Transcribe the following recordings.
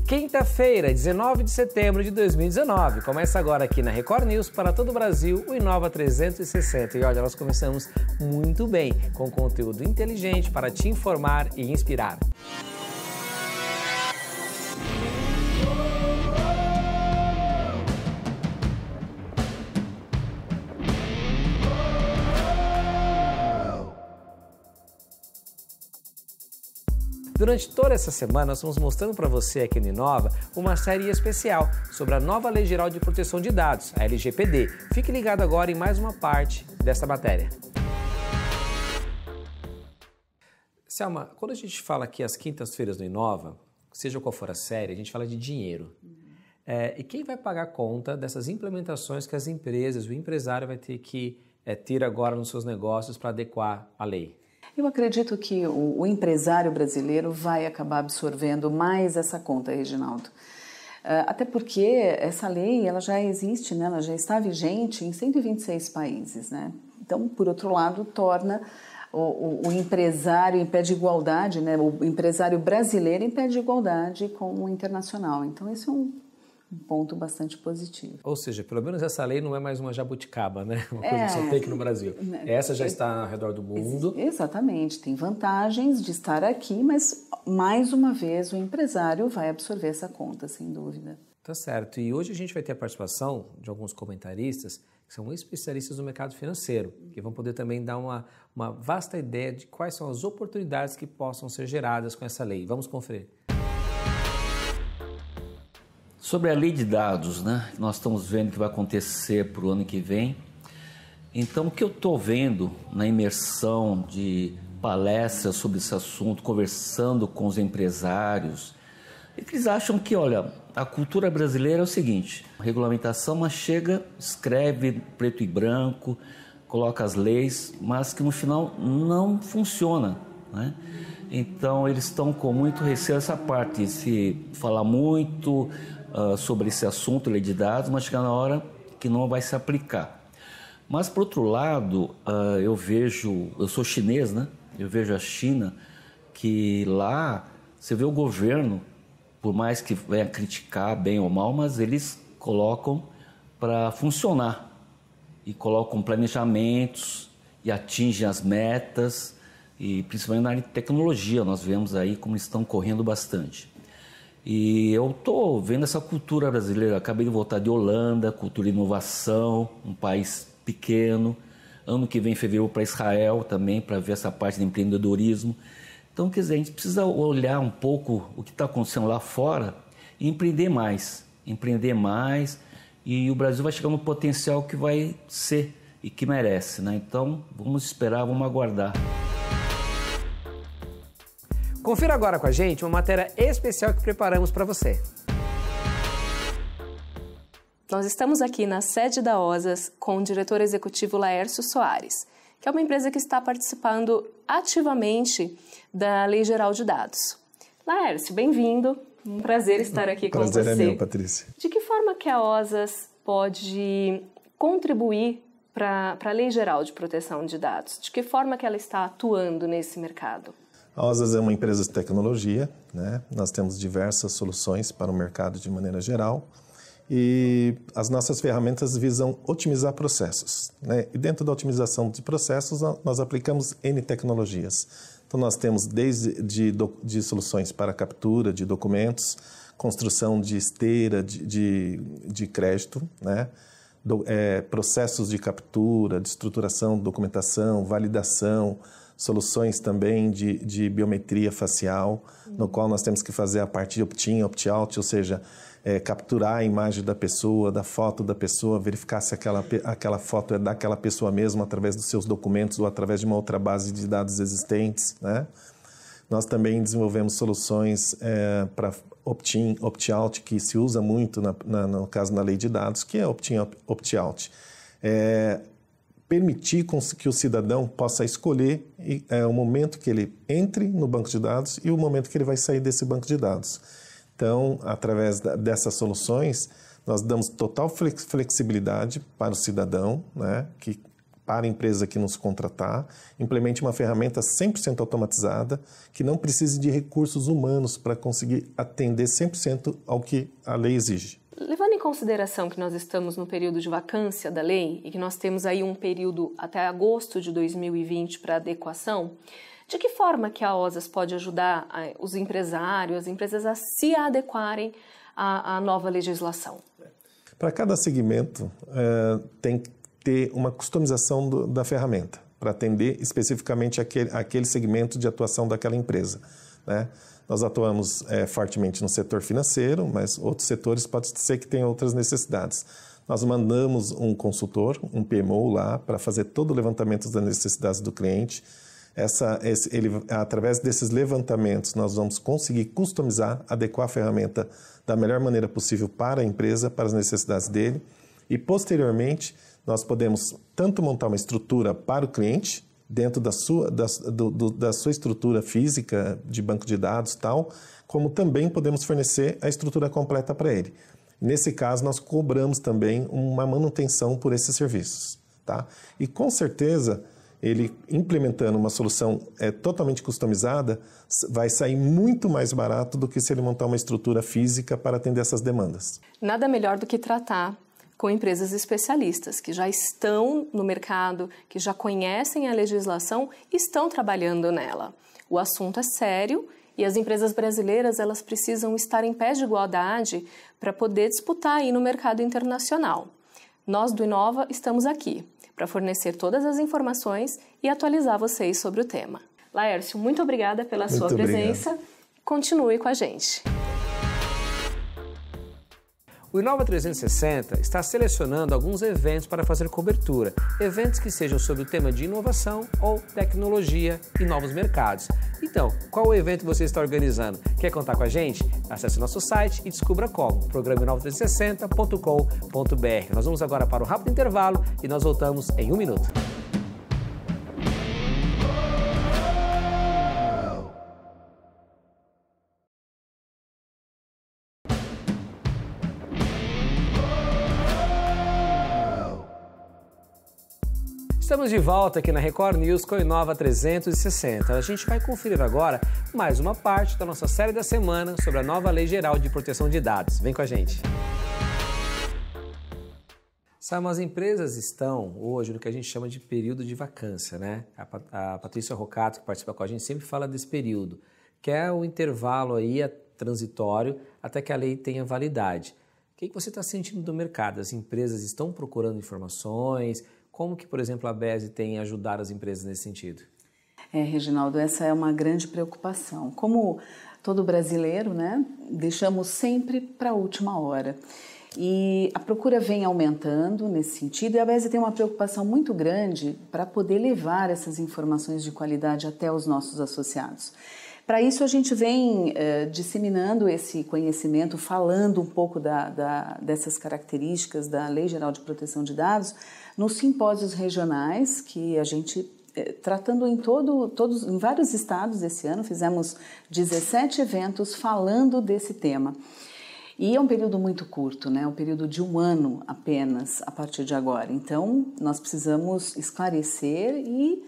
Quinta-feira, 19 de setembro de 2019. Começa agora aqui na Record News para todo o Brasil, o Inova 360. E olha, nós começamos muito bem, com conteúdo inteligente para te informar e inspirar. Durante toda essa semana, nós estamos mostrando para você aqui no Inova uma série especial sobre a nova Lei Geral de Proteção de Dados, a LGPD. Fique ligado agora em mais uma parte desta matéria. Selma, quando a gente fala aqui às quintas-feiras no Inova, seja qual for a série, a gente fala de dinheiro. E quem vai pagar conta dessas implementações que as empresas, o empresário vai ter que ter agora nos seus negócios para adequar a lei? Eu acredito que o empresário brasileiro vai acabar absorvendo mais essa conta, Reginaldo. Até porque essa lei ela já existe, né? Ela já está vigente em 126 países. Né? Então, por outro lado, torna o empresário em pé de igualdade, né? O empresário brasileiro em pé de igualdade com o internacional. Então, esse é um ponto bastante positivo. Ou seja, pelo menos essa lei não é mais uma jabuticaba, né? Uma coisa que só tem aqui no Brasil. Essa já está ao redor do mundo. Exatamente, tem vantagens de estar aqui, mas mais uma vez o empresário vai absorver essa conta, sem dúvida. Tá certo. E hoje a gente vai ter a participação de alguns comentaristas que são especialistas no mercado financeiro, que vão poder também dar uma vasta ideia de quais são as oportunidades que possam ser geradas com essa lei. Vamos conferir. Sobre a lei de dados, né? Nós estamos vendo que vai acontecer para o ano que vem. Então, o que eu estou vendo na imersão de palestras sobre esse assunto, conversando com os empresários, é que eles acham que, olha, a cultura brasileira é o seguinte, a regulamentação, mas chega, escreve preto e branco, coloca as leis, mas que no final não funciona, né? Então, eles estão com muito receio dessa parte, se falar muito sobre esse assunto, lei de dados, mas chegar na hora que não vai se aplicar. Mas, por outro lado, eu sou chinês, né? Eu vejo a China, que lá você vê o governo, por mais que venha criticar bem ou mal, mas eles colocam para funcionar e colocam planejamentos e atingem as metas, e principalmente na área de tecnologia, nós vemos aí como estão correndo bastante. E eu estou vendo essa cultura brasileira, acabei de voltar de Holanda, cultura de inovação, um país pequeno. Ano que vem, em fevereiro, para Israel também, para ver essa parte de empreendedorismo. Então, quer dizer, a gente precisa olhar um pouco o que está acontecendo lá fora e empreender mais, e o Brasil vai chegar no potencial que vai ser e que merece, né? Então, vamos esperar, vamos aguardar. Confira agora com a gente uma matéria especial que preparamos para você. Nós estamos aqui na sede da OSAS com o diretor executivo Laércio Soares, que é uma empresa que está participando ativamente da Lei Geral de Dados. Laércio, bem-vindo. Um prazer estar aqui com você. Prazer é meu, Patrícia. De que forma que a OSAS pode contribuir para a Lei Geral de Proteção de Dados? De que forma que ela está atuando nesse mercado? A OSAS é uma empresa de tecnologia, né? Nós temos diversas soluções para o mercado de maneira geral e as nossas ferramentas visam otimizar processos, né? E dentro da otimização de processos, nós aplicamos N tecnologias. Então, nós temos desde de soluções para captura de documentos, construção de esteira de crédito, né? Processos de captura, de estruturação, documentação, validação, soluções também de biometria facial, no qual nós temos que fazer a parte de opt-in, opt-out, ou seja, capturar a imagem da pessoa, da foto da pessoa, verificar se aquela foto é daquela pessoa mesma através dos seus documentos ou através de uma outra base de dados existentes, né? Nós também desenvolvemos soluções para opt-in, opt-out, que se usa muito no caso na lei de dados, que é opt-in, opt-out. Permitir que o cidadão possa escolher o momento que ele entre no banco de dados e o momento que ele vai sair desse banco de dados. Então, através dessas soluções, nós damos total flexibilidade para o cidadão, né, que para a empresa que nos contratar, implemente uma ferramenta 100% automatizada, que não precise de recursos humanos para conseguir atender 100% ao que a lei exige. Levando em consideração que nós estamos no período de vacância da lei e que nós temos aí um período até agosto de 2020 para adequação, de que forma que a OSAS pode ajudar os empresários, as empresas a se adequarem à nova legislação? Para cada segmento, tem que ter uma customização da ferramenta para atender especificamente aquele segmento de atuação daquela empresa, né? Nós atuamos fortemente no setor financeiro, mas outros setores pode ser que tenham outras necessidades. Nós mandamos um consultor, um PMO lá, para fazer todo o levantamento das necessidades do cliente. Através desses levantamentos, nós vamos conseguir customizar, adequar a ferramenta da melhor maneira possível para a empresa, para as necessidades dele. E, posteriormente, nós podemos tanto montar uma estrutura para o cliente, dentro da sua estrutura física de banco de dados e tal, como também podemos fornecer a estrutura completa para ele. Nesse caso, nós cobramos também uma manutenção por esses serviços, tá? E com certeza, ele implementando uma solução totalmente customizada, vai sair muito mais barato do que se ele montar uma estrutura física para atender essas demandas. Nada melhor do que tratar com empresas especialistas que já estão no mercado, que já conhecem a legislação e estão trabalhando nela. O assunto é sério e as empresas brasileiras elas precisam estar em pé de igualdade para poder disputar aí no mercado internacional. Nós do Inova estamos aqui para fornecer todas as informações e atualizar vocês sobre o tema. Laércio, muito obrigada pela sua presença. Continue com a gente. O Inova 360 está selecionando alguns eventos para fazer cobertura, eventos que sejam sobre o tema de inovação ou tecnologia e novos mercados. Então, qual o evento você está organizando? Quer contar com a gente? Acesse nosso site e descubra como, programa inova360.com.br. Nós vamos agora para um rápido intervalo e nós voltamos em 1 minuto. Estamos de volta aqui na Record News com o Inova 360. A gente vai conferir agora mais uma parte da nossa série da semana sobre a nova Lei Geral de Proteção de Dados. Vem com a gente. Sabe, as empresas estão hoje no que a gente chama de período de vacância, né? A Patrícia Roccato, que participa com a gente, sempre fala desse período, que é o intervalo aí transitório até que a lei tenha validade. O que você está sentindo do mercado? As empresas estão procurando informações? Como que, por exemplo, a BESE tem ajudado as empresas nesse sentido? Reginaldo, essa é uma grande preocupação. Como todo brasileiro, né, deixamos sempre para a última hora. E a procura vem aumentando nesse sentido e a BESE tem uma preocupação muito grande para poder levar essas informações de qualidade até os nossos associados. Para isso, a gente vem disseminando esse conhecimento, falando um pouco dessas características da Lei Geral de Proteção de Dados nos simpósios regionais que a gente, tratando em vários estados esse ano, fizemos 17 eventos falando desse tema. E é um período muito curto, né? Um período de 1 ano apenas a partir de agora. Então, nós precisamos esclarecer e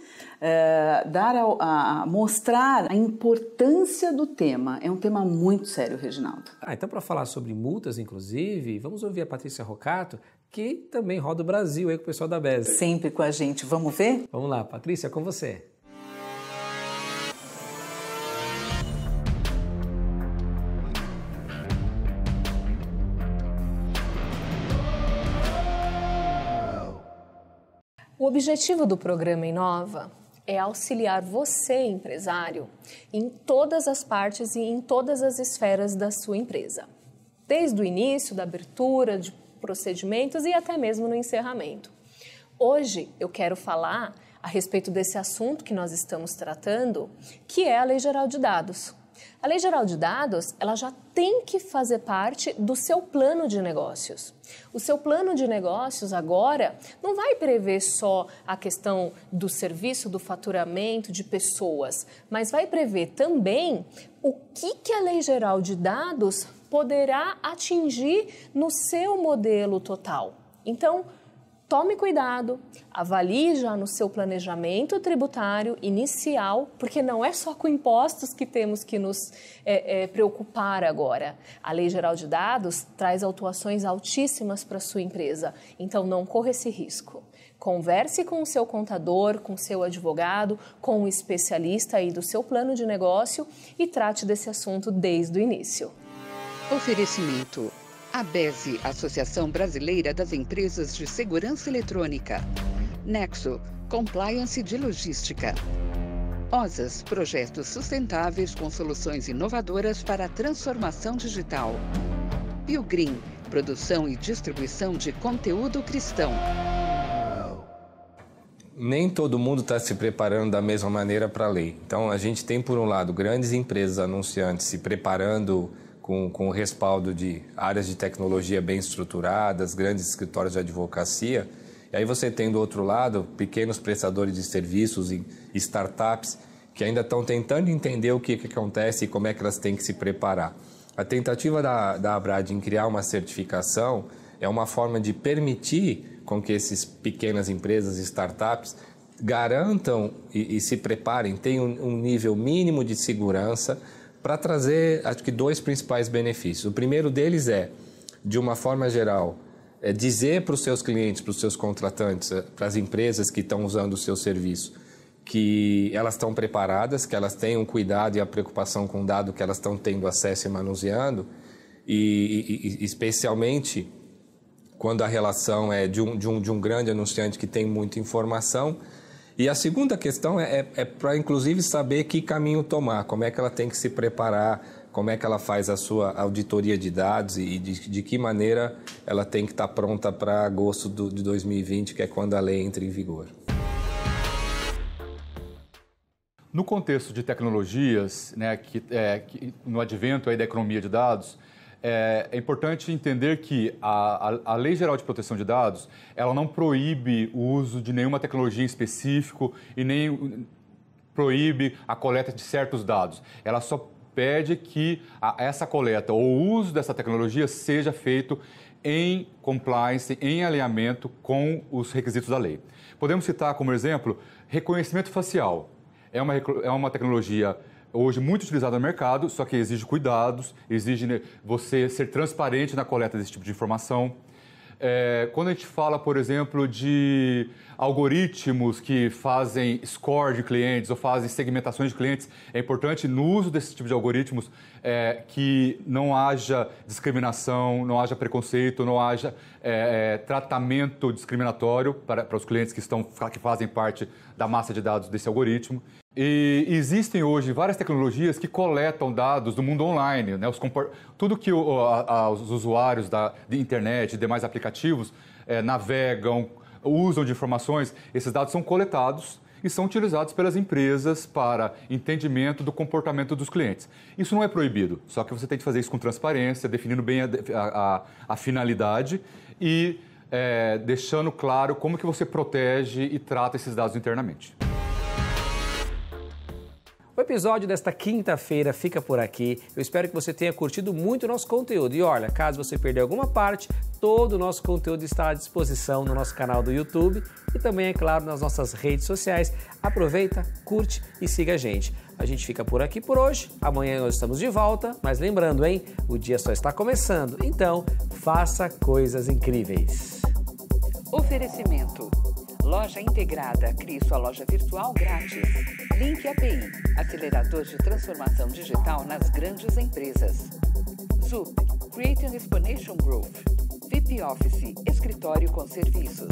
mostrar a importância do tema. É um tema muito sério, Reginaldo. Então, para falar sobre multas, inclusive, vamos ouvir a Patrícia Roccato, que também roda o Brasil aí com o pessoal da BESE. Sempre com a gente. Vamos ver? Vamos lá, Patrícia, com você. O objetivo do programa Inova é auxiliar você, empresário, em todas as partes e em todas as esferas da sua empresa. Desde o início, da abertura de procedimentos e até mesmo no encerramento. Hoje eu quero falar a respeito desse assunto que nós estamos tratando, que é a Lei Geral de Dados. A Lei Geral de Dados, ela já tem que fazer parte do seu plano de negócios. O seu plano de negócios agora não vai prever só a questão do serviço, do faturamento, de pessoas, mas vai prever também o que a Lei Geral de Dados poderá atingir no seu modelo total. Então, tome cuidado, avalie já no seu planejamento tributário inicial, porque não é só com impostos que temos que nos preocupar agora. A Lei Geral de Dados traz autuações altíssimas para a sua empresa, então não corra esse risco. Converse com o seu contador, com o seu advogado, com o especialista aí do seu plano de negócio e trate desse assunto desde o início. Oferecimento: ABESE, Associação Brasileira das Empresas de Segurança Eletrônica. Nexo, Compliance de Logística. OSAS, projetos sustentáveis com soluções inovadoras para a transformação digital. BioGreen, produção e distribuição de conteúdo cristão. Nem todo mundo está se preparando da mesma maneira para a lei. Então, a gente tem, por um lado, grandes empresas anunciantes se preparando com o respaldo de áreas de tecnologia bem estruturadas, grandes escritórios de advocacia. E aí você tem, do outro lado, pequenos prestadores de serviços e startups que ainda estão tentando entender o que acontece e como é que elas têm que se preparar. A tentativa da ABRAD em criar uma certificação é uma forma de permitir com que essas pequenas empresas e startups garantam e se preparem, tenham um nível mínimo de segurança para trazer, acho que, dois principais benefícios. O primeiro deles é, de uma forma geral, dizer para os seus clientes, para os seus contratantes, para as empresas que estão usando o seu serviço, que elas estão preparadas, que elas tenham cuidado e a preocupação com o dado que elas estão tendo acesso e manuseando, e especialmente quando a relação é de um grande anunciante que tem muita informação. E a segunda questão é para, inclusive, saber que caminho tomar, como é que ela tem que se preparar, como é que ela faz a sua auditoria de dados e de que maneira ela tem que estar pronta para agosto de 2020, que é quando a lei entra em vigor. No contexto de tecnologias, né, no advento aí da economia de dados, é importante entender que a Lei Geral de Proteção de Dados, ela não proíbe o uso de nenhuma tecnologia em específico e nem proíbe a coleta de certos dados. Ela só pede que essa coleta ou o uso dessa tecnologia seja feito em compliance, em alinhamento com os requisitos da lei. Podemos citar como exemplo reconhecimento facial. É uma tecnologia hoje muito utilizada no mercado, só que exige cuidados, exige você ser transparente na coleta desse tipo de informação. Quando a gente fala, por exemplo, de algoritmos que fazem score de clientes ou fazem segmentações de clientes, é importante no uso desse tipo de algoritmos que não haja discriminação, não haja preconceito, não haja tratamento discriminatório para os clientes que fazem parte da massa de dados desse algoritmo. E existem hoje várias tecnologias que coletam dados do mundo online, né? Tudo que os usuários de internet e demais aplicativos navegam, usam de informações, esses dados são coletados e são utilizados pelas empresas para entendimento do comportamento dos clientes. Isso não é proibido, só que você tem que fazer isso com transparência, definindo bem a finalidade e deixando claro como que você protege e trata esses dados internamente. O episódio desta quinta-feira fica por aqui. Eu espero que você tenha curtido muito o nosso conteúdo. E olha, caso você perder alguma parte, todo o nosso conteúdo está à disposição no nosso canal do YouTube e também, é claro, nas nossas redes sociais. Aproveita, curte e siga a gente. A gente fica por aqui por hoje. Amanhã nós estamos de volta. Mas lembrando, hein? O dia só está começando. Então, faça coisas incríveis. Oferecimento: Loja Integrada, crie sua loja virtual grátis. Link API, acelerador de transformação digital nas grandes empresas. Zup, Creating Exponential Growth. VIP Office, escritório com serviços.